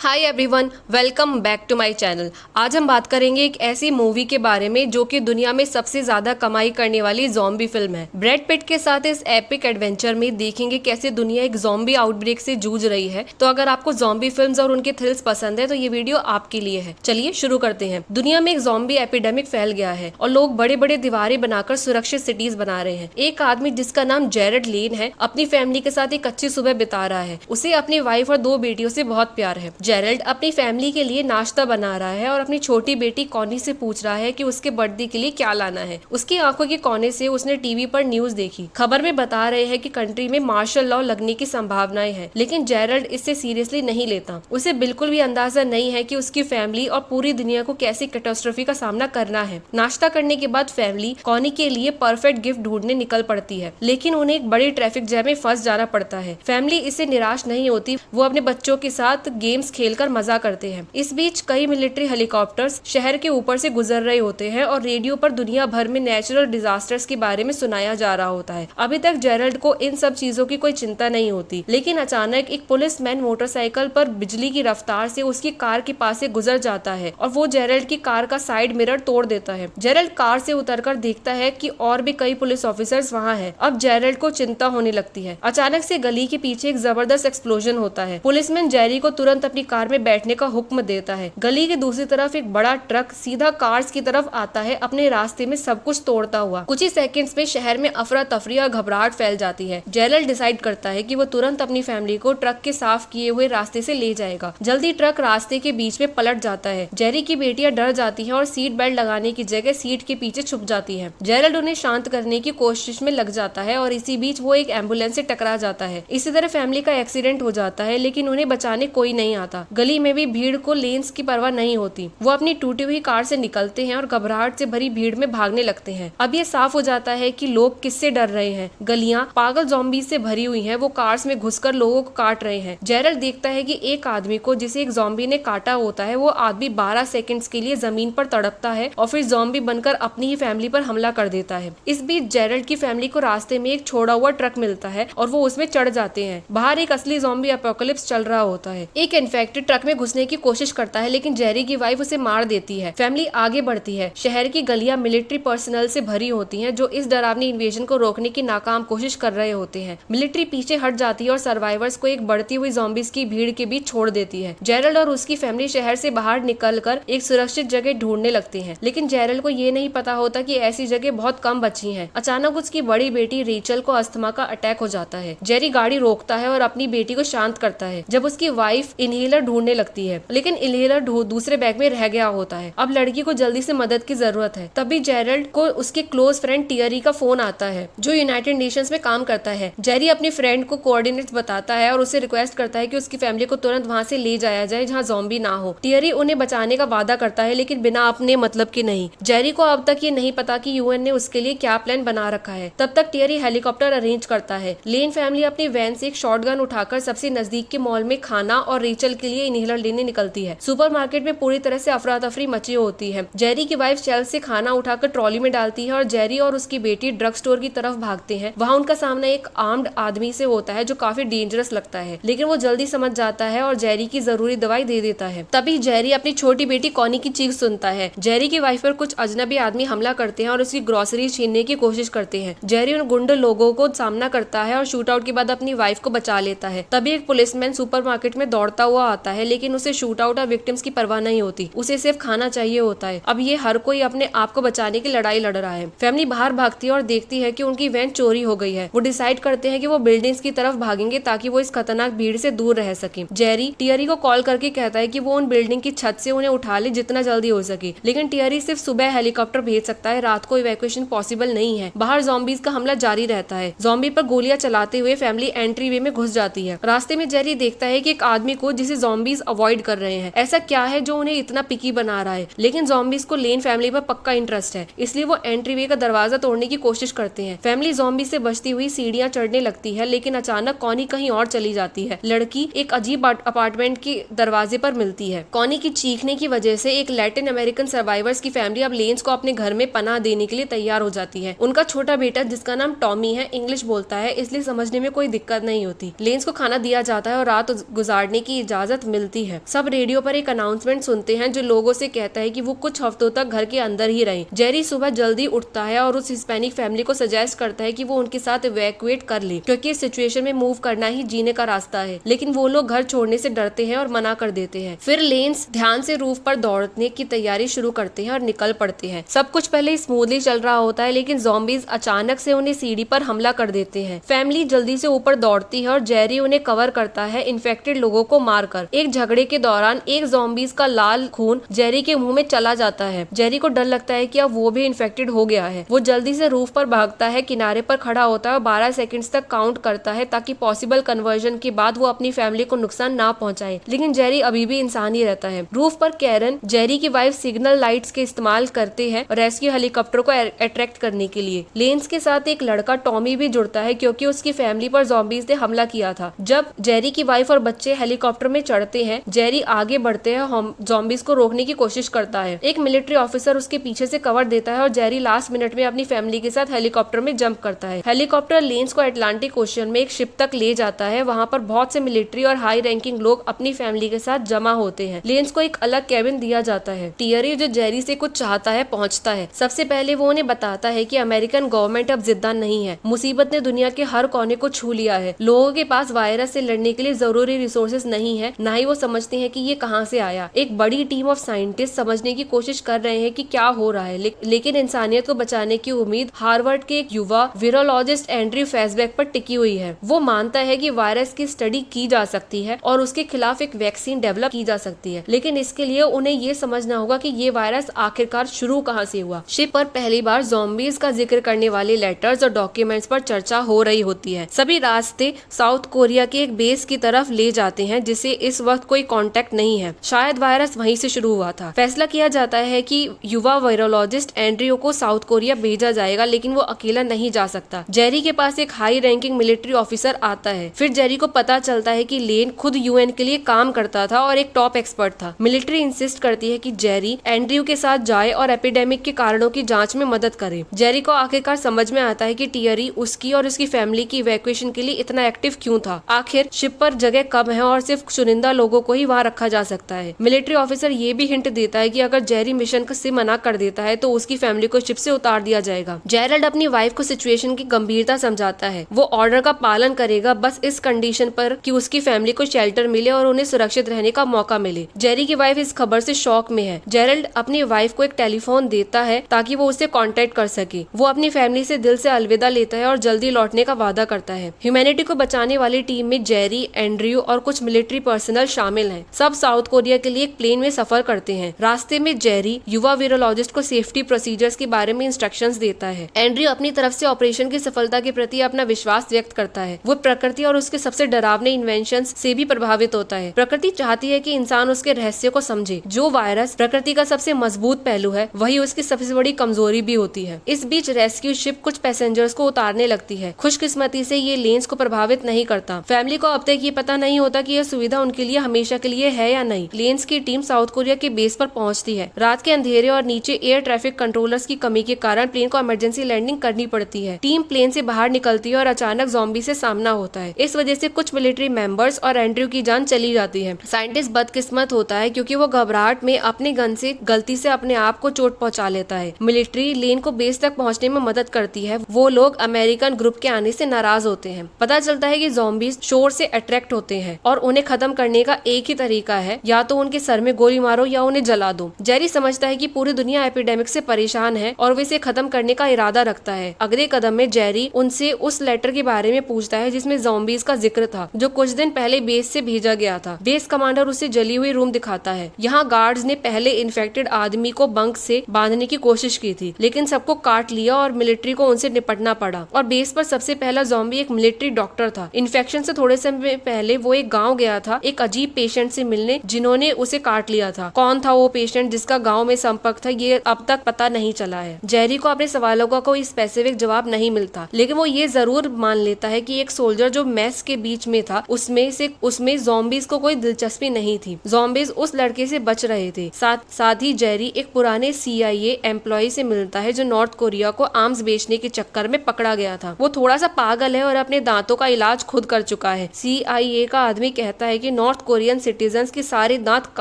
Hi everyone, welcome back to my channel. आज हम बात करेंगे एक ऐसी मूवी के बारे में जो कि दुनिया में सबसे ज्यादा कमाई करने वाली ज़ॉम्बी फिल्म है। ब्रैड पिट के साथ इस एपिक एडवेंचर में देखेंगे कैसे दुनिया एक ज़ॉम्बी आउटब्रेक से जूझ रही है। तो अगर आपको ज़ॉम्बी फिल्म्स और उनके थ्रिल्स पसंद है तो ये वीडियो आपके लिए है। चलिए शुरू करते हैं। दुनिया में एक ज़ॉम्बी एपिडेमिक फैल गया है और लोग बड़े बड़े दीवारें बनाकर सुरक्षित सिटीज बना रहे हैं। एक आदमी जिसका नाम जेरेड लेन है अपनी फैमिली के साथ एक अच्छी सुबह बिता रहा है। उसे अपनी वाइफ और 2 बेटियों से बहुत प्यार है। जेरेल्ड अपनी फैमिली के लिए नाश्ता बना रहा है और अपनी छोटी बेटी कॉनी से पूछ रहा है कि उसके बर्थडे के लिए क्या लाना है। उसकी आंखों के कोने से उसने टीवी पर न्यूज देखी। खबर में बता रहे हैं कि कंट्री में मार्शल लॉ लगने की संभावनाएं हैं, लेकिन जेरेल्ड इससे सीरियसली नहीं लेता। उसे बिल्कुल भी अंदाजा नहीं है कि उसकी फैमिली और पूरी दुनिया को कैसी कैटास्ट्रोफी का सामना करना है। नाश्ता करने के बाद फैमिली कॉनी के लिए परफेक्ट गिफ्ट ढूंढने निकल पड़ती है, लेकिन उन्हें एक बड़ी ट्रैफिक जैम में फंस जाना पड़ता है। फैमिली इससे निराश नहीं होती, वो अपने बच्चों के साथ गेम्स खेलकर मजा करते हैं। इस बीच कई मिलिट्री हेलीकॉप्टर्स शहर के ऊपर से गुजर रहे होते हैं और रेडियो पर दुनिया भर में नेचुरल डिजास्टर्स के बारे में सुनाया जा रहा होता है। अभी तक जेरल्ड को इन सब चीजों की कोई चिंता नहीं होती, लेकिन अचानक एक पुलिसमैन मोटरसाइकिल पर बिजली की रफ्तार से उसकी कार के पास से गुजर जाता है और वो जेरल्ड की कार का साइड मिरर तोड़ देता है। जेरल्ड कार से उतरकर देखता है कि और भी कई पुलिस ऑफिसर्स वहाँ हैं। अब जेरल्ड को चिंता होने लगती है। अचानक से गली के पीछे एक जबरदस्त एक्सप्लोजन होता है। पुलिसमैन जेरी को तुरंत अपनी कार में बैठने का हुक्म देता है। गली के दूसरी तरफ एक बड़ा ट्रक सीधा कार्स की तरफ आता है, अपने रास्ते में सब कुछ तोड़ता हुआ। कुछ ही सेकंड्स में शहर में अफरा तफरी और घबराहट फैल जाती है। जेरल्ड डिसाइड करता है कि वो तुरंत अपनी फैमिली को ट्रक के साफ किए हुए रास्ते से ले जाएगा। जल्दी ट्रक रास्ते के बीच में पलट जाता है। जेरी की बेटियां डर जाती हैं और सीट बेल्ट लगाने की जगह सीट के पीछे छुप जाती हैं। जेरल्ड उन्हें शांत करने की कोशिश में लग जाता है और इसी बीच वो एक एम्बुलेंस से टकरा जाता है। इसी तरह फैमिली का एक्सीडेंट हो जाता है, लेकिन उन्हें बचाने कोई नहीं आता। गली में भी भीड़ को लेन्स की परवाह नहीं होती। वो अपनी टूटी हुई कार से निकलते हैं और घबराहट से भरी भीड़ में भागने लगते हैं। अब ये साफ हो जाता है कि लोग किससे डर रहे हैं। गलियां पागल ज़ॉम्बी से भरी हुई हैं। वो कार्स में घुसकर लोगों को काट रहे हैं। जेरल्ड देखता है कि एक आदमी को जिसे एक ज़ॉम्बी ने काटा होता है, वो आदमी 12 सेकंड्स के लिए जमीन पर तड़पता है और फिर ज़ॉम्बी बनकर अपनी ही फैमिली पर हमला कर देता है। इस बीच जेरल्ड की फैमिली को रास्ते में एक छोड़ा हुआ ट्रक मिलता है और वो उसमें चढ़ जाते हैं। बाहर एक असली ज़ॉम्बी एपोकलिप्स चल रहा होता है। एक इन्फेक्टेड ट्रक में घुसने की कोशिश करता है, लेकिन जेरी की वाइफ उसे मार देती है। फैमिली आगे बढ़ती है। शहर की गलियां मिलिट्री पर्सनल से भरी होती हैं, जो इस डरावनी इन्वेजन को रोकने की नाकाम कोशिश कर रहे होते हैं। मिलिट्री पीछे हट जाती है और सर्वाइवर्स को एक बढ़ती हुई ज़ॉम्बीज की भीड़ के बीच छोड़ देती है। जेरल्ड और उसकी फैमिली शहर से बाहर निकलकर एक सुरक्षित जगह ढूंढने लगती हैं, लेकिन जेरल्ड को ये नहीं पता होता कि ऐसी जगह बहुत कम बची हैं। अचानक उसकी बड़ी बेटी रेचल को अस्थमा का अटैक हो जाता है। जेरी गाड़ी रोकता है और अपनी बेटी को शांत करता है। जब उसकी वाइफ इनहेलर ढूंढने लगती है, लेकिन इनहेलर दूसरे बैग में रह गया होता है। अब लड़की को जल्दी से मदद की जरूरत है। तभी जेरल्ड को उसके क्लोज फ्रेंड टियरी का फोन आता है, जो यूनाइटेड नेशंस में काम करता है। जेरी अपनी फ्रेंड को कोऑर्डिनेट्स बताता है और उसे रिक्वेस्ट करता है कि उसकी फैमिली को तुरंत वहां से ले जाया जाए जहां ज़ॉम्बी ना हो। टियरी उन्हें बचाने का वादा करता है, लेकिन बिना अपने मतलब के नहीं। जेरी को अब तक ये नहीं पता कि यूएन ने उसके लिए क्या प्लान बना रखा है। तब तक टियरी हेलीकॉप्टर अरेंज करता है। लेन फैमिली अपनी वैन से एक शॉटगन उठाकर सबसे नजदीक के मॉल में खाना और रेचल के लिए इनहेलर लेने निकलती है। सुपरमार्केट में पूरी तरह से अफरा तफरी मची होती है। जेरी की वाइफ शेल्फ से खाना उठाकर ट्रॉली में डालती है और जेरी और उसकी बेटी ड्रग स्टोर की तरफ भागते हैं। वहाँ उनका सामना एक आर्म्ड आदमी से होता है, जो काफी डेंजरस लगता है, लेकिन वो जल्दी समझ जाता है और जेरी की जरूरी दवाई दे देता है। तभी जेरी अपनी छोटी बेटी कॉनी की चीख सुनता है। जेरी की वाइफ पर कुछ अजनबी आदमी हमला करते हैं और उसकी ग्रोसरी छीनने की कोशिश करते हैं। जेरी उन गुंडे लोगों को सामना करता है और शूट आउट के बाद अपनी वाइफ को बचा लेता है। तभी एक पुलिसमैन सुपरमार्केट में दौड़ता हुआ आता है, लेकिन उसे शूट आउट और विक्टिम्स की परवाह नहीं होती। उसे सिर्फ खाना चाहिए होता है। अब ये हर कोई अपने आप को बचाने की लड़ाई लड़ रहा है। फैमिली बाहर भागती है और देखती है कि उनकी वैन चोरी हो गई है। वो डिसाइड करते हैं कि वो बिल्डिंग्स की तरफ भागेंगे ताकि वो इस खतरनाक भीड़ से दूर रह सके। जेरी टियरी को कॉल करके कहता है कि वो उन बिल्डिंग की छत से उन्हें उठा ले जितना जल्दी हो सके, लेकिन टियरी सिर्फ सुबह हेलीकॉप्टर भेज सकता है। रात को इवैक्यूएशन पॉसिबल नहीं है। बाहर ज़ॉम्बीज का हमला जारी रहता है। ज़ॉम्बी पर गोलियां चलाते हुए फैमिली एंट्री वे में घुस जाती है। रास्ते में जेरी देखता है कि एक आदमी को जिसे ज़ॉम्बीज अवॉइड कर रहे हैं। ऐसा क्या है जो उन्हें इतना पिकी बना रहा है, लेकिन ज़ॉम्बीज को लेन फैमिली पर पक्का इंटरेस्ट है, इसलिए वो एंट्री वे का दरवाजा तोड़ने की कोशिश करते हैं। फैमिली ज़ॉम्बी से बचती हुई सीढ़ियां चढ़ने लगती है, लेकिन अचानक कॉनी कहीं और चली जाती है। लड़की एक अजीब अपार्टमेंट के दरवाजे पर मिलती है। कॉनी की चीखने की वजह से एक लैटिन अमेरिकन सर्वाइवर्स की फैमिली अब लेन्स को अपने घर में पनाह देने के लिए तैयार हो जाती है। उनका छोटा बेटा जिसका नाम टॉमी है इंग्लिश बोलता है, इसलिए समझने में कोई दिक्कत नहीं होती। लेन्स को खाना दिया जाता है और रात गुजारने की इजाजत इजाजत मिलती है। सब रेडियो पर एक अनाउंसमेंट सुनते हैं जो लोगों से कहता है कि वो कुछ हफ्तों तक घर के अंदर ही रहें। जेरी सुबह जल्दी उठता है और उस हिस्पैनिक फैमिली को सजेस्ट करता है कि वो उनके साथ इवैक्यूएट कर ले, क्योंकि इस सिचुएशन में मूव करना ही जीने का रास्ता है। लेकिन वो लोग घर छोड़ने से डरते हैं और मना कर देते हैं। फिर लेंस ध्यान से रूफ पर दौड़ने की तैयारी शुरू करते हैं और निकल पड़ते हैं। सब कुछ पहले स्मूथली चल रहा होता है, लेकिन ज़ॉम्बीज अचानक से उन्हें सीढ़ी पर हमला कर देते हैं। फैमिली जल्दी से ऊपर दौड़ती है और जेरी उन्हें कवर करता है इन्फेक्टेड लोगों को मारकर। एक झगड़े के दौरान एक ज़ॉम्बीज का लाल खून जेरी के मुंह में चला जाता है। जेरी को डर लगता है कि अब वो भी इन्फेक्टेड हो गया है। वो जल्दी से रूफ पर भागता है, किनारे पर खड़ा होता है और 12 सेकंड्स तक काउंट करता है ताकि पॉसिबल कन्वर्जन के बाद वो अपनी फैमिली को नुकसान ना पहुंचाए। लेकिन जेरी अभी भी इंसान ही रहता है। रूफ पर कैरन, जेरी की वाइफ सिग्नल लाइट्स के इस्तेमाल करते हैं रेस्क्यू हेलीकॉप्टर को अट्रैक्ट करने के लिए। लेंस के साथ एक लड़का टॉमी भी जुड़ता है क्योंकि उसकी फैमिली पर ज़ॉम्बीज ने हमला किया था। जब जेरी की वाइफ और बच्चे हेलीकॉप्टर में चढ़ते हैं, जेरी आगे बढ़ते हैं, ज़ॉम्बीज को रोकने की कोशिश करता है। एक मिलिट्री ऑफिसर उसके पीछे से कवर देता है और जेरी लास्ट मिनट में अपनी फैमिली के साथ हेलीकॉप्टर में जंप करता है। हेलीकॉप्टर लेंस को अटलांटिक ओशन में एक शिप तक ले जाता है। वहाँ पर बहुत से मिलिट्री और हाई रैंकिंग लोग अपनी फैमिली के साथ जमा होते हैं। लेंस को एक अलग कैबिन दिया जाता है। टियरी, जो जेरी से कुछ चाहता है, पहुंचता है। सबसे पहले वो उन्हें बताता है कि अमेरिकन गवर्नमेंट अब जिद्दा नहीं है। मुसीबत ने दुनिया के हर कोने को छू लिया है। लोगों के पास वायरस से लड़ने के लिए जरूरी रिसोर्सेज नहीं है, ना ही वो समझते हैं कि ये कहां से आया। एक बड़ी टीम ऑफ साइंटिस्ट समझने की कोशिश कर रहे हैं कि क्या हो रहा है, लेकिन इंसानियत को बचाने की उम्मीद हार्वर्ड के एक युवा वीरोलॉजिस्ट एंड्रयू फेसबैक पर टिकी हुई है। वो मानता है कि वायरस की स्टडी की जा सकती है और उसके खिलाफ एक वैक्सीन डेवलप की जा सकती है, लेकिन इसके लिए उन्हें ये समझना होगा कि ये वायरस आखिरकार शुरू कहां से हुआ। शिप पर पहली बार ज़ॉम्बीज का जिक्र करने वाले लेटर्स और डॉक्यूमेंट्स पर चर्चा हो रही होती है। सभी रास्ते साउथ कोरिया के एक बेस की तरफ ले जाते हैं जिसे इस वक्त कोई कांटेक्ट नहीं है। शायद वायरस वहीं से शुरू हुआ था। फैसला किया जाता है कि युवा वायरोलॉजिस्ट एंड्रयू को साउथ कोरिया भेजा जाएगा, लेकिन वो अकेला नहीं जा सकता। जेरी के पास एक हाई रैंकिंग मिलिट्री ऑफिसर आता है। फिर जेरी को पता चलता है कि लेन खुद यूएन के लिए काम करता था और एक टॉप एक्सपर्ट था। मिलिट्री इंसिस्ट करती है कि जेरी एंड्रयू के साथ जाए और एपिडेमिक के कारणों की जांच में मदद करे। जेरी को आखिरकार समझ में आता है कि टियरी उसकी और उसकी फैमिली की इवैक्यूएशन के लिए इतना एक्टिव क्यों था। आखिर शिप पर जगह कम है और सिर्फ चुनिंदा लोगों को ही वहाँ रखा जा सकता है। मिलिट्री ऑफिसर ये भी हिंट देता है कि अगर जेरी मिशन से मना कर देता है तो उसकी फैमिली को शिप से उतार दिया जाएगा। जेरल्ड अपनी वाइफ को सिचुएशन की गंभीरता समझाता है। वो ऑर्डर का पालन करेगा, बस इस कंडीशन पर कि उसकी फैमिली को शेल्टर मिले और उन्हें सुरक्षित रहने का मौका मिले। जेरी की वाइफ इस खबर से शॉक में है। जेरल्ड अपनी वाइफ को एक टेलीफोन देता है ताकि वो उससे कांटेक्ट कर सके। वो अपनी फैमिली से दिल से अलविदा लेता है और जल्दी लौटने का वादा करता है। ह्यूमैनिटी को बचाने वाली टीम में जेरी, एंड्रयू और कुछ मिलिट्री पर्सनल शामिल हैं। सब साउथ कोरिया के लिए एक प्लेन में सफर करते हैं। रास्ते में जेरी युवा वीरोलॉजिस्ट को सेफ्टी प्रोसीजर्स के बारे में इंस्ट्रक्शंस देता है। एंड्रयू अपनी तरफ से ऑपरेशन की सफलता के प्रति अपना विश्वास व्यक्त करता है। वो प्रकृति और उसके सबसे डरावने इन्वेंशंस से भी प्रभावित होता है। प्रकृति चाहती है कि इंसान उसके रहस्य को समझे। जो वायरस प्रकृति का सबसे मजबूत पहलू है, वही उसकी सबसे बड़ी कमजोरी भी होती है। इस बीच रेस्क्यू शिप कुछ पैसेंजर्स को उतारने लगती है। खुशकिस्मती से ये लेंस को प्रभावित नहीं करता। फैमिली को अब तक ये पता नहीं होता कि यह सुविधा उनके लिए हमेशा के लिए है या नहीं। लेंस की टीम साउथ कोरिया के बेस पर पहुंचती है। रात के अंधेरे और नीचे एयर ट्रैफिक कंट्रोलर्स की कमी के कारण प्लेन को इमरजेंसी लैंडिंग करनी पड़ती है। टीम प्लेन से बाहर निकलती है और अचानक ज़ॉम्बी से सामना होता है। इस वजह से कुछ मिलिट्री मेंबर्स और एंड्रयू की जान चली जाती है। साइंटिस्ट बदकिस्मत होता है क्योंकि वो घबराहट में अपने गन से गलती से अपने आप को चोट पहुंचा लेता है। मिलिट्री लेन को बेस तक पहुंचने में मदद करती है। वो लोग अमेरिकन ग्रुप के आने से नाराज होते हैं। पता चलता है कि ज़ॉम्बीज शोर से अट्रैक्ट होते हैं और उन्हें खत्म करने का एक ही तरीका है, या तो उनके सर में गोली मारो या उन्हें जला दो। जेरी समझता है कि पूरी दुनिया एपिडेमिक से परेशान है और वो इसे खत्म करने का इरादा रखता है। अगले कदम में जेरी उनसे उस लेटर के बारे में पूछता है जिसमें ज़ॉम्बीज का जिक्र था, जो कुछ दिन पहले बेस से भेजा गया था। बेस कमांडर उसे जली हुई रूम दिखाता है। यहाँ गार्ड्स ने पहले इन्फेक्टेड आदमी को बंक से बांधने की कोशिश की थी, लेकिन सबको काट लिया और मिलिट्री को उनसे निपटना पड़ा। और बेस पर सबसे पहला ज़ॉम्बी एक मिलिट्री डॉक्टर था। इन्फेक्शन से थोड़े समय पहले वो एक गाँव गया था एक अजीब पेशेंट से मिलने जिन्होंने उसे काट लिया था। कौन था वो पेशेंट जिसका गाँव में संपर्क था, ये अब तक पता नहीं चला है। जेरी को अपने सवालों का कोई स्पेसिफिक जवाब नहीं मिलता, लेकिन वो ये जरूर मान लेता है कि एक सोल्जर जो मैस के बीच में था उसमें ज़ॉम्बीज को कोई दिलचस्पी नहीं थी। ज़ॉम्बीज उस लड़के से बच रहे थे। साथ ही जेरी एक पुराने CIA एम्प्लॉय से मिलता है जो नॉर्थ कोरिया को आर्म्स बेचने के चक्कर में पकड़ा गया था। वो थोड़ा सा पागल है और अपने दांतों का इलाज खुद कर चुका है। CIA का आदमी कहता है कि नॉर्थ कोरियन सिटीजन्स के सारे दांत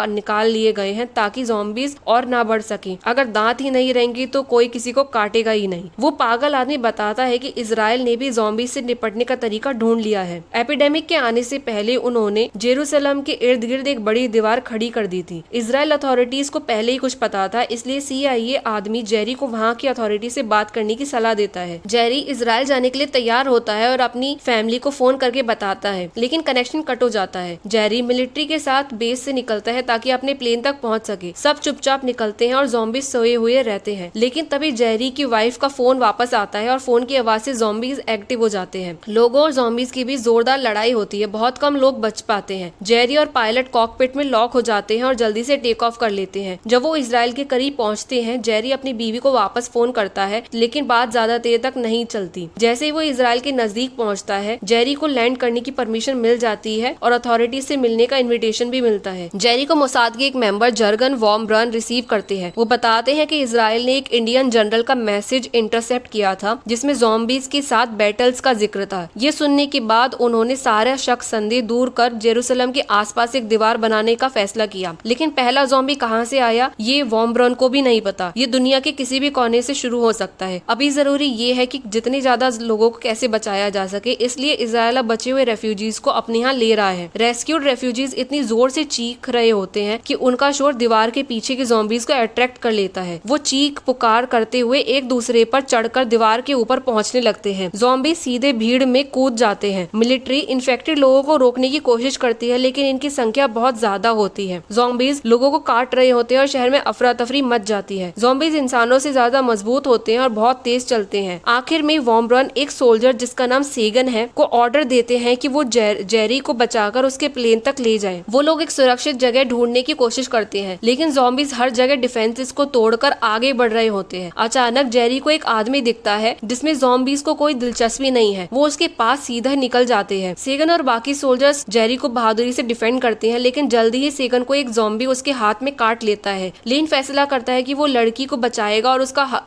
निकाल लिए गए हैं ताकि ज़ॉम्बीज और ना बढ़ सके। अगर दांत ही नहीं रहेंगी तो कोई किसी को काटेगा ही नहीं। वो पागल आदमी बताता है कि इजराइल ने भी ज़ॉम्बीज से निपटने का तरीका ढूंढ लिया है। एपिडेमिक के आने से पहले उन्होंने जेरूसलम के इर्द गिर्द एक बड़ी दीवार खड़ी कर दी थी। इजराइल अथॉरिटीज को पहले ही कुछ पता था, इसलिए CIA आदमी जेरी को वहाँ की अथॉरिटी से बात करने की सलाह देता है। जेरी इजराइल जाने के लिए तैयार होता है और अपनी फैमिली को फोन करके बताता है, लेकिन कनेक्शन कट हो जाता है। जेरी मिलिट्री के साथ बेस से निकलता है ताकि अपने प्लेन तक पहुंच सके। सब चुपचाप निकलते हैं और ज़ॉम्बीज सोए हुए रहते हैं, लेकिन तभी जेरी की वाइफ का फोन वापस आता है और फोन की आवाज से ज़ॉम्बीज एक्टिव हो जाते हैं। लोगों और ज़ॉम्बीज की भी जोरदार लड़ाई होती है। बहुत कम लोग बच पाते हैं। जेरी और पायलट कॉकपिट में लॉक हो जाते हैं और जल्दी से टेक ऑफ कर लेते हैं। जब वो इजराइल के करीब पहुंचते हैं, जेरी अपनी बीवी को वापस फोन करता है, लेकिन बात ज्यादा देर तक नहीं चलती। जैसे ही वो इजराइल के नजदीक पहुंचता है, जेरी को लैंड करने की परमिशन मिल जाती है और अथॉरिटी से मिलने का इनविटेशन भी मिलता है। जेरी को मोसाद के एक मेंबर जर्गन वॉम ब्रन रिसीव करते हैं। वो बताते हैं कि इजराइल ने एक इंडियन जनरल का मैसेज इंटरसेप्ट किया था जिसमें ज़ॉम्बीज के साथ बैटल्स का जिक्र था। ये सुनने के बाद उन्होंने सारा शक संदेह दूर कर जेरूसलम के आसपास एक दीवार बनाने का फैसला किया। लेकिन पहला ज़ॉम्बी कहाँ से आया ये वॉम ब्रन को भी नहीं पता। ये दुनिया के किसी भी कोने से शुरू हो सकता है। अभी जरूरी ये है कि जितने ज्यादा लोगों को कैसे बचाया जा सके, इसलिए इजराइल अब बचे हुए रेफ्यूजीज को अपने यहाँ ले रहा है। रेस्क्यूड रेफ्यूजीज इतनी जोर से चीख रहे होते हैं कि उनका शोर दीवार के पीछे के ज़ॉम्बीज को अट्रैक्ट कर लेता है। वो चीख पुकार करते हुए एक दूसरे पर चढ़कर दीवार के ऊपर पहुंचने लगते हैं। ज़ॉम्बी सीधे भीड़ में कूद जाते हैं। मिलिट्री इन्फेक्टेड लोगों को रोकने की कोशिश करती है, लेकिन इनकी संख्या बहुत ज्यादा होती है। ज़ॉम्बीज लोगों को काट रहे होते हैं और शहर में अफरा तफरी मच जाती है। ज़ॉम्बीज इंसानों से ज्यादा मजबूत होते हैं और बहुत तेज चलते हैं। आखिर में वॉम ब्रन एक सोल्जर जिसका नाम सेगन है को ऑर्डर देते हैं कि वो जेरी को बचाकर उसके प्लेन तक ले जाएं। वो लोग एक सुरक्षित जगह ढूंढने की कोशिश करते हैं, लेकिन ज़ॉम्बीज हर जगह डिफेंसेस को तोड़कर आगे बढ़ रहे होते हैं। अचानक जेरी को एक आदमी दिखता है जिसमें ज़ॉम्बीज को कोई दिलचस्पी नहीं है। वो उसके पास सीधा निकल जाते हैं। सेगन और बाकी सोल्जर्स जेरी को बहादुरी से डिफेंड करते हैं, लेकिन जल्दी ही सेगन को एक ज़ॉम्बी उसके हाथ में काट लेता है। लेन फैसला करता है कि वो लड़की को बचाएगा और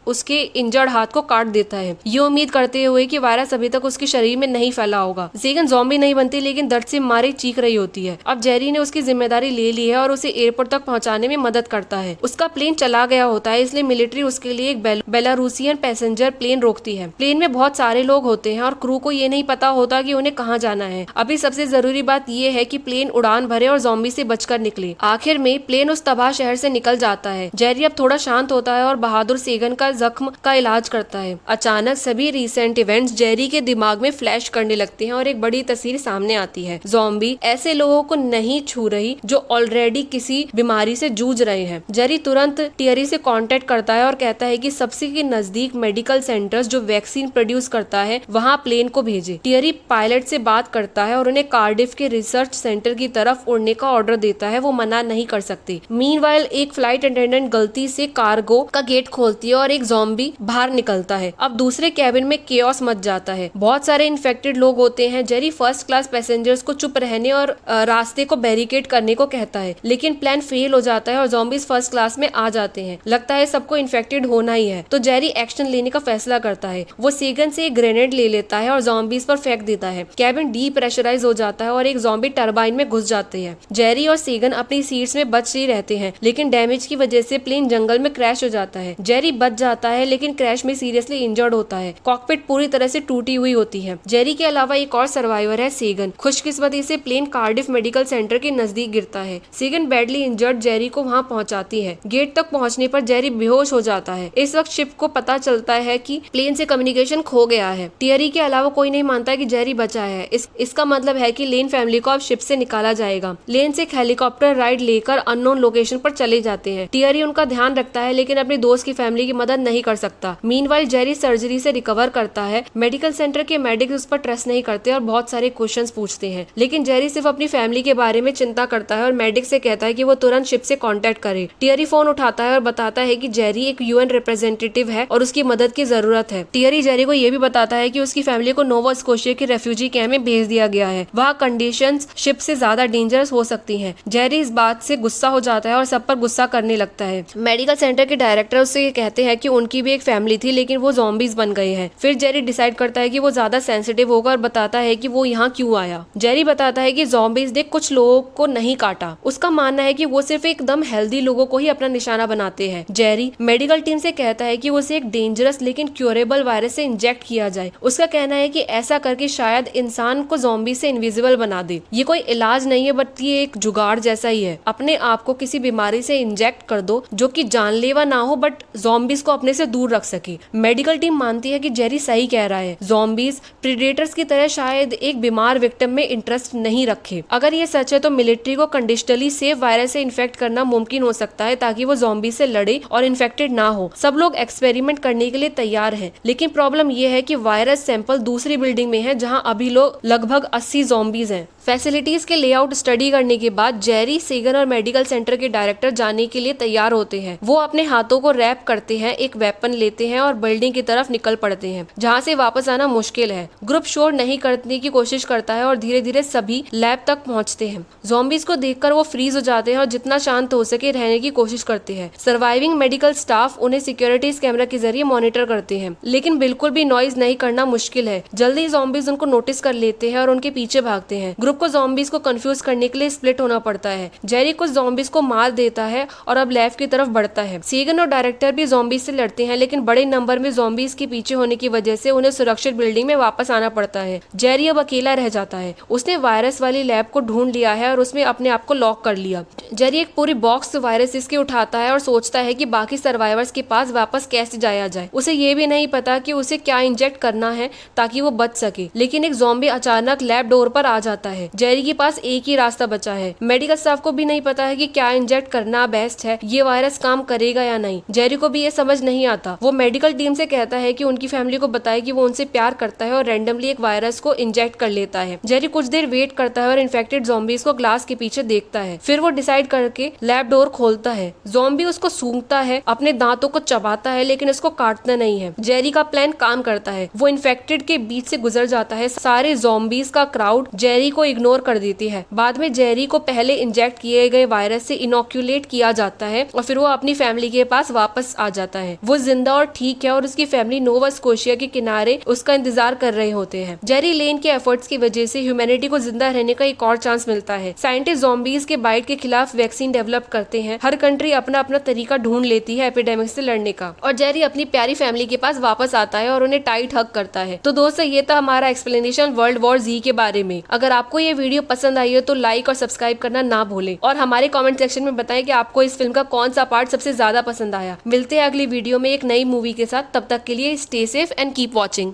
उसके इंजर्ड हाथ को काट देता है, ये उम्मीद करते हुए कि वायरस अभी तक उसके शरीर में नहीं फैला होगा। सेगन ज़ॉम्बी नहीं बनती, लेकिन दर्द से मारे चीख रही होती है। अब जेरी ने उसकी जिम्मेदारी ले ली है और उसे एयरपोर्ट तक पहुंचाने में मदद करता है। उसका प्लेन चला गया होता है, इसलिए मिलिट्री उसके लिए एक बेलारूसियन पैसेंजर प्लेन रोकती है। प्लेन में बहुत सारे लोग होते हैं और क्रू को ये नहीं पता होता कि उन्हें कहाँ जाना है। अभी सबसे जरूरी बात ये है कि प्लेन उड़ान भरे और ज़ॉम्बी से बचकर निकले। आखिर में प्लेन उस तबाह शहर से निकल जाता है। जेरी अब थोड़ा शांत होता है और बहादुर सेगन का जख्म का इलाज करता है। अचानक सभी रिसेंट इवेंट्स जेरी के दिमाग में फ्लैश करने लगते हैं और एक बड़ी तस्वीर सामने आती है। ज़ॉम्बी ऐसे लोगों को नहीं छू रही जो ऑलरेडी किसी बीमारी से जूझ रहे हैं। जेरी तुरंत टियरी से कांटेक्ट करता है और कहता है कि सबसे के नजदीक मेडिकल सेंटर्स जो वैक्सीन प्रोड्यूस करता है वहाँ प्लेन को भेजे। टियरी पायलट से बात करता है और उन्हें कार्डिफ के रिसर्च सेंटर की तरफ उड़ने का ऑर्डर देता है। वो मना नहीं कर सकते। मीनवाइल एक फ्लाइट अटेंडेंट गलती से कार्गो का गेट खोलती है और एक ज़ॉम्बी बाहर निकलता है। अब दूसरे कैबिन में केओस मच जाता है। बहुत सारे इन्फेक्टेड लोग होते हैं। जेरी फर्स्ट क्लास पैसेंजर्स को चुप रहने और रास्ते को बैरिकेड करने को कहता है, लेकिन प्लान फेल हो जाता है और ज़ॉम्बीज फर्स्ट क्लास में आ जाते हैं। लगता है सबको इन्फेक्टेड होना ही है, तो जेरी एक्शन लेने का फैसला करता है। वो सेगन से एक ग्रेनेड ले लेता है और ज़ॉम्बीज पर फेंक देता है। कैबिन डीप्रेशराइज हो जाता है और एक ज़ॉम्बी टरबाइन में घुस जाते हैं। जेरी और सेगन अपनी सीट्स में बच ही रहते हैं, लेकिन डैमेज की वजह से प्लेन जंगल में क्रैश हो जाता है। जेरी बच जाता है, लेकिन क्रैश में सीरियसली इंजर्ड होता है। कॉकपिट पूरी तरह से टूटी हुई होती है। जेरी के अलावा एक और सर्वाइवर है, सेगन। खुशकिस्मती से प्लेन कार्डिफ मेडिकल सेंटर के नजदीक गिरता है। सेगन बैडली इंजर्ड जेरी को वहां पहुंचाती है। गेट तक पहुंचने पर जेरी बेहोश हो जाता है। इस वक्त शिप को पता चलता है कि प्लेन से कम्युनिकेशन खो गया है। टियरी के अलावा कोई नहीं मानता कि जेरी बचा है। इसका मतलब है कि लेन फैमिली को अब शिप से निकाला जाएगा। लेन से एक हेलीकॉप्टर राइड लेकर अननोन लोकेशन पर चले जाते हैं। टियरी उनका ध्यान रखता है, लेकिन अपने दोस्त की फैमिली की मदद नहीं कर सकता। मीनवाइल जेरी सर्जरी से रिकवर करता है। मेडिकल सेंटर के मेडिक्स उस पर ट्रस्ट नहीं करते और बहुत सारे क्वेश्चंस पूछते हैं, लेकिन जेरी सिर्फ अपनी फैमिली के बारे में चिंता करता है और मेडिक से कहता है कि वो तुरंत शिप से कांटेक्ट करे। टियरी फोन उठाता है और बताता है कि जेरी एक UN रिप्रेजेंटेटिव है और उसकी मदद की जरूरत है। टियरी जेरी को यह भी बताता है कि उसकी फैमिली को नोवा स्कोशिया के रेफ्यूजी कैंप में भेज दिया गया है। वहाँ कंडीशंस शिप से ज्यादा डेंजरस हो सकती हैं। जेरी इस बात से गुस्सा हो जाता है और सब पर गुस्सा करने लगता है। मेडिकल सेंटर के डायरेक्टर उससे कहते हैं कि उनकी भी एक फैमिली थी, लेकिन वो ज़ॉम्बीज बन गए हैं। फिर जेरी डिसाइड करता है कि वो ज्यादा सेंसिटिव होगा और बताता है कि वो यहाँ क्यों आया। जेरी बताता है कि ज़ॉम्बीज जॉम्बीज ने कुछ लोगों को नहीं काटा। उसका मानना है कि वो सिर्फ एकदम हेल्दी लोगों को ही अपना निशाना बनाते हैं। जेरी मेडिकल टीम से कहता है कि उसे एक डेंजरस लेकिन क्यूरेबल वायरस से इंजेक्ट किया जाए। उसका कहना है कि ऐसा करके शायद इंसान को ज़ॉम्बी से इनविजिबल बना दे। ये कोई इलाज नहीं है, बट ये एक जुगाड़ जैसा ही है। अपने आप को किसी बीमारी से इंजेक्ट कर दो जो कि जानलेवा ना हो बट ज़ॉम्बीज को अपने से दूर रख सके। मेडिकल टीम मानती है कि जेरी सही कह रहा है। ज़ॉम्बीज प्रीडेटर्स की तरह शायद एक बीमार विक्टिम में इंटरेस्ट नहीं रखे। अगर ये सच है तो मिलिट्री को कंडीशनली सेफ वायरस से इन्फेक्ट करना मुमकिन हो सकता है ताकि वो ज़ॉम्बी से लड़े और इन्फेक्टेड ना हो। सब लोग एक्सपेरिमेंट करने के लिए तैयार हैं, लेकिन प्रॉब्लम ये है कि वायरस सैंपल दूसरी बिल्डिंग में है जहां अभी लोग लगभग 80 ज़ॉम्बीज हैं। फैसिलिटीज के लेआउट स्टडी करने के बाद जेरी, सेगन और मेडिकल सेंटर के डायरेक्टर जाने के लिए तैयार होते हैं। वो अपने हाथों को रैप करते हैं, एक वेपन लेते हैं और बिल्डिंग की तरफ निकल पड़ते हैं जहां से वापस आना मुश्किल है। ग्रुप शोर नहीं करने की कोशिश करता है और धीरे धीरे सभी लैब तक पहुंचते हैं। ज़ॉम्बीज को देखकर वो फ्रीज हो जाते हैं और जितना शांत हो सके रहने की कोशिश करते हैं। सर्वाइविंग मेडिकल स्टाफ उन्हें सिक्योरिटीज कैमरा के जरिए मॉनिटर करते हैं, लेकिन बिल्कुल भी नॉइज नहीं करना मुश्किल है। जल्दी ज़ॉम्बीज उनको नोटिस कर लेते हैं और उनके पीछे भागते हैं। ग्रुप को ज़ॉम्बीज को कंफ्यूज करने के लिए स्प्लिट होना पड़ता है। जेरी कुछ ज़ॉम्बीज को मार देता है और अब लैब की तरफ बढ़ता है। सेगन और डायरेक्टर भी ज़ॉम्बीज से लड़ते हैं, लेकिन बड़े नंबर में ज़ॉम्बीज के पीछे होने की वजह से उन्हें सुरक्षित बिल्डिंग में वापस आना पड़ता है। जेरी अब अकेला रह जाता है। उसने वायरस वाली लैब को ढूंढ लिया है और उसमें अपने आप को लॉक कर लिया। जेरी एक पूरी बॉक्स वायरस इसके उठाता है और सोचता है कि बाकी सर्वाइवर्स के पास वापस कैसे जाया जाए। उसे ये भी नहीं पता कि उसे क्या इंजेक्ट करना है ताकि वो बच सके, लेकिन एक ज़ॉम्बी अचानक लैब डोर पर आ जाता है। जेरी के पास एक ही रास्ता बचा है। मेडिकल स्टाफ को भी नहीं पता है कि क्या इंजेक्ट करना बेस्ट है, ये वायरस काम करेगा या नहीं। जेरी को भी ये समझ नहीं आता। वो मेडिकल टीम से कहता है कि उनकी फैमिली को बताए कि वो उनसे प्यार करता है और रैंडमली एक वायरस को इंजेक्ट कर लेता है। जेरी कुछ देर वेट करता है और इन्फेक्टेड ज़ॉम्बीज को ग्लास के पीछे देखता है। फिर वो डिसाइड करके लैब डोर खोलता है। ज़ॉम्बी उसको सूंघता है, अपने दांतों को चबाता है, लेकिन उसको काटता नहीं है। जेरी का प्लान काम करता है। वो इन्फेक्टेड के बीच से गुजर जाता है। सारे ज़ॉम्बीज का क्राउड जेरी को इग्नोर कर देती है। बाद में जेरी को पहले इंजेक्ट किए गए वायरस से इनोक्यूलेट किया जाता है और फिर वो अपनी फैमिली के पास वापस आ जाता है। वो जिंदा और ठीक है और उसकी फैमिली नोवा स्कोशिया के किनारे उसका इंतजार कर रहे होते हैं। जेरी लेन के एफर्ट्स की वजह से ह्यूमैनिटी को जिंदा रहने का एक और चांस मिलता है। साइंटिस्ट ज़ॉम्बीज के बाइट के खिलाफ वैक्सीन डेवलप करते हैं। हर कंट्री अपना अपना तरीका ढूंढ लेती है एपिडेमिक से लड़ने का, और जेरी अपनी प्यारी फैमिली के पास वापस आता है और उन्हें टाइट हग करता है। तो दोस्तों, ये था हमारा एक्सप्लेनेशन वर्ल्ड वॉर Z के बारे में। अगर आपको ये वीडियो पसंद आई हो तो लाइक और सब्सक्राइब करना ना भूलें और हमारे कमेंट सेक्शन में बताएं कि आपको इस फिल्म का कौन सा पार्ट सबसे ज्यादा पसंद आया। मिलते हैं अगली वीडियो में एक नई मूवी के साथ। तब तक के लिए stay safe and keep watching.